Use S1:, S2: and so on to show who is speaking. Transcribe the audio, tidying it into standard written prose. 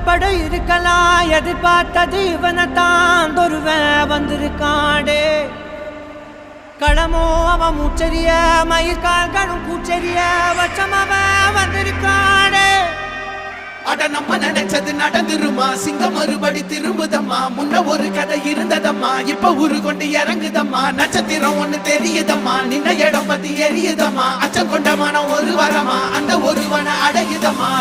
S1: படை இருக்கலாம், எதிர்பார்த்தது இவனைத்தான் ஒருவன் வந்திருக்காடே. களமோ அவன் மூச்சரிய, மயிர்கால்களும் கூச்சரிய, வச்சம் அவன் வந்திருக்காடே.
S2: அட நம்ம நினைச்சது நடந்துருமா, சிங்கம் மறுபடி திரும்புதம்மா. முன்ன ஒரு கதை இருந்ததம்மா, இப்ப உரு கொண்டு இறங்குதம்மா. நட்சத்திரம் ஒண்ணு தெரியுதம்மா, நின்ன இடம் பத்தி எரியுதம்மா. அச்சம் கொண்ட மனம் ஒரு வரமா, அந்த ஒருவனை அடையுதம்மா.